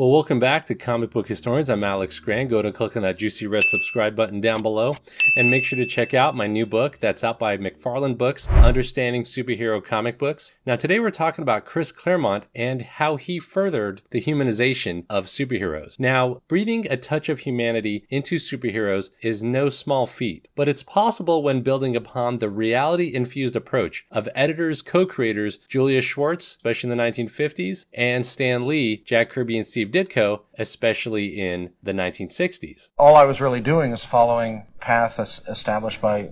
Well, welcome back to Comic Book Historians. I'm Alex Grant. Go to click on that juicy red subscribe button down below and make sure to check out my new book that's out by McFarlane Books, Understanding Superhero Comic Books. Now, today we're talking about Chris Claremont and how he furthered the humanization of superheroes. Now, breathing a touch of humanity into superheroes is no small feat, but it's possible when building upon the reality-infused approach of editors, co-creators Julius Schwartz, especially in the 1950s, and Stan Lee, Jack Kirby, and Steve Ditko, especially in the 1960s. All I was really doing is following path established by,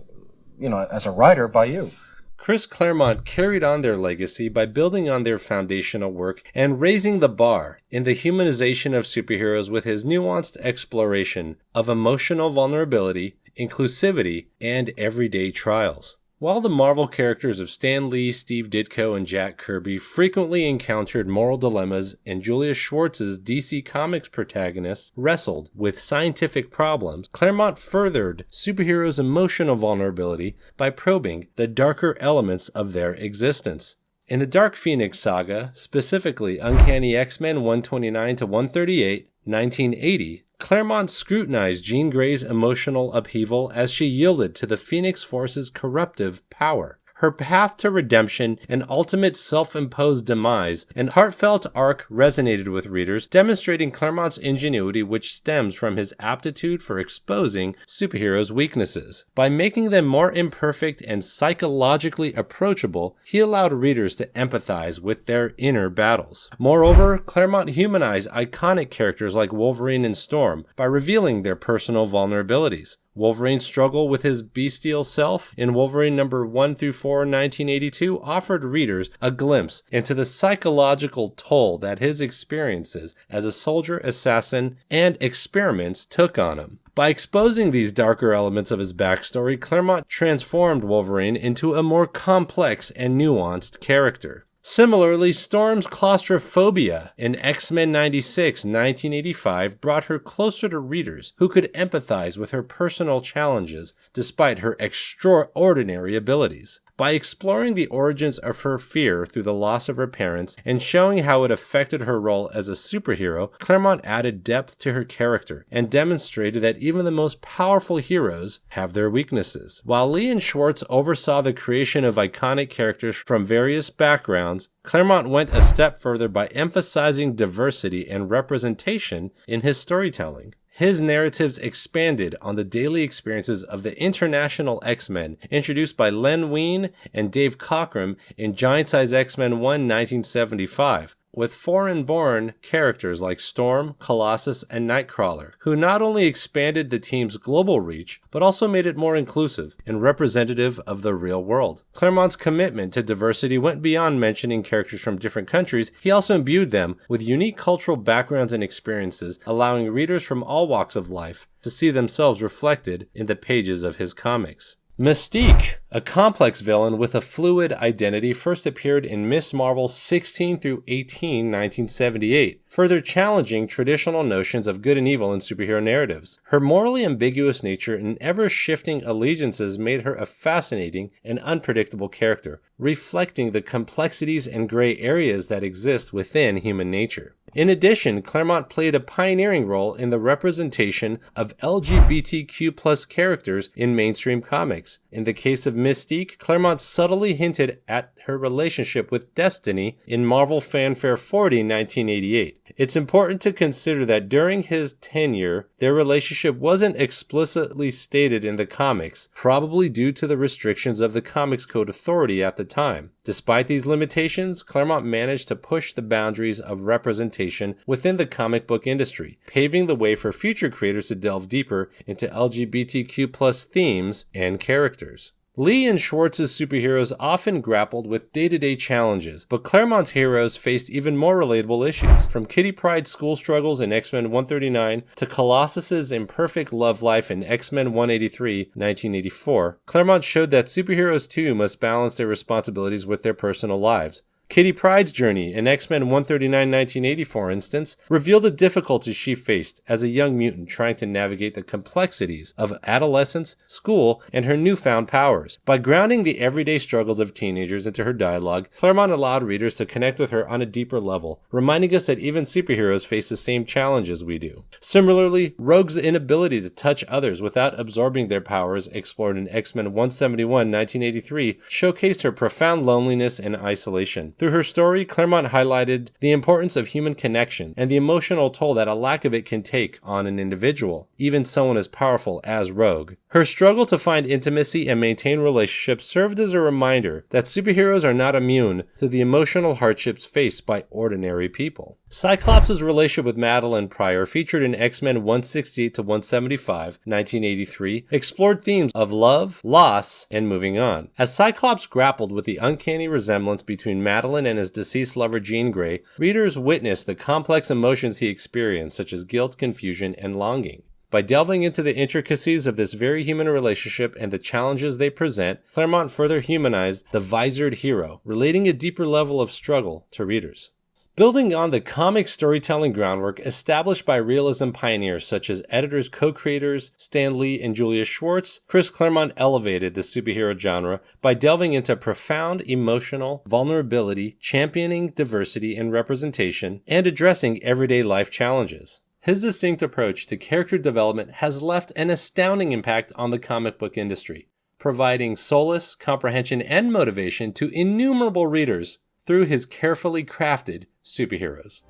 as a writer, by you. Chris Claremont carried on their legacy by building on their foundational work and raising the bar in the humanization of superheroes with his nuanced exploration of emotional vulnerability, inclusivity, and everyday trials. While the Marvel characters of Stan Lee, Steve Ditko, and Jack Kirby frequently encountered moral dilemmas, and Julius Schwartz's DC Comics protagonists wrestled with scientific problems, Claremont furthered superheroes' emotional vulnerability by probing the darker elements of their existence. In the Dark Phoenix saga, specifically Uncanny X-Men 129 to 138, 1980, Claremont scrutinized Jean Grey's emotional upheaval as she yielded to the Phoenix Force's corruptive power. Her path to redemption and ultimate self-imposed demise and heartfelt arc resonated with readers, demonstrating Claremont's ingenuity, which stems from his aptitude for exposing superheroes' weaknesses. By making them more imperfect and psychologically approachable, he allowed readers to empathize with their inner battles. Moreover, Claremont humanized iconic characters like Wolverine and Storm by revealing their personal vulnerabilities. Wolverine's struggle with his bestial self in Wolverine number 1 through 4, 1982, offered readers a glimpse into the psychological toll that his experiences as a soldier, assassin, and experiments took on him. By exposing these darker elements of his backstory, Claremont transformed Wolverine into a more complex and nuanced character. Similarly, Storm's claustrophobia in X-Men 96, 1985 brought her closer to readers who could empathize with her personal challenges despite her extraordinary abilities. By exploring the origins of her fear through the loss of her parents and showing how it affected her role as a superhero, Claremont added depth to her character and demonstrated that even the most powerful heroes have their weaknesses. While Lee and Schwartz oversaw the creation of iconic characters from various backgrounds, Claremont went a step further by emphasizing diversity and representation in his storytelling. His narratives expanded on the daily experiences of the International X-Men, introduced by Len Wein and Dave Cockrum in Giant Size X-Men 1, 1975, with foreign-born characters like Storm, Colossus, and Nightcrawler, who not only expanded the team's global reach, but also made it more inclusive and representative of the real world. Claremont's commitment to diversity went beyond mentioning characters from different countries. He also imbued them with unique cultural backgrounds and experiences, allowing readers from all walks of life to see themselves reflected in the pages of his comics. Mystique, a complex villain with a fluid identity, first appeared in Ms. Marvel 16 through 18, 1978, further challenging traditional notions of good and evil in superhero narratives. Her morally ambiguous nature and ever-shifting allegiances made her a fascinating and unpredictable character, reflecting the complexities and gray areas that exist within human nature. In addition, Claremont played a pioneering role in the representation of LGBTQ+ characters in mainstream comics. In the case of Mystique, Claremont subtly hinted at her relationship with Destiny in Marvel Fanfare 40, 1988. It's important to consider that during his tenure, their relationship wasn't explicitly stated in the comics, probably due to the restrictions of the Comics Code Authority at the time. Despite these limitations, Claremont managed to push the boundaries of representation within the comic book industry, paving the way for future creators to delve deeper into LGBTQ+ themes and characters. Lee and Schwartz's superheroes often grappled with day-to-day challenges, but Claremont's heroes faced even more relatable issues. From Kitty Pryde's school struggles in X-Men 139 to Colossus's imperfect love life in X-Men 183, 1984, Claremont showed that superheroes too must balance their responsibilities with their personal lives. Kitty Pryde's journey in X-Men 139-1980, for instance, revealed the difficulties she faced as a young mutant trying to navigate the complexities of adolescence, school, and her newfound powers. By grounding the everyday struggles of teenagers into her dialogue, Claremont allowed readers to connect with her on a deeper level, reminding us that even superheroes face the same challenges we do. Similarly, Rogue's inability to touch others without absorbing their powers, explored in X-Men 171-1983, showcased her profound loneliness and isolation. Through her story, Claremont highlighted the importance of human connection and the emotional toll that a lack of it can take on an individual, even someone as powerful as Rogue. Her struggle to find intimacy and maintain relationships served as a reminder that superheroes are not immune to the emotional hardships faced by ordinary people. Cyclops' relationship with Madelyne Pryor, featured in X-Men 168-175, 1983, explored themes of love, loss, and moving on. As Cyclops grappled with the uncanny resemblance between Madelyne and his deceased lover Jean Grey, readers witnessed the complex emotions he experienced, such as guilt, confusion, and longing. By delving into the intricacies of this very human relationship and the challenges they present, Claremont further humanized the visored hero, relating a deeper level of struggle to readers. Building on the comic storytelling groundwork established by realism pioneers such as editors co-creators Stan Lee and Julius Schwartz, Chris Claremont elevated the superhero genre by delving into profound emotional vulnerability, championing diversity and representation, and addressing everyday life challenges. His distinct approach to character development has left an astounding impact on the comic book industry, providing solace, comprehension, and motivation to innumerable readers through his carefully crafted superheroes.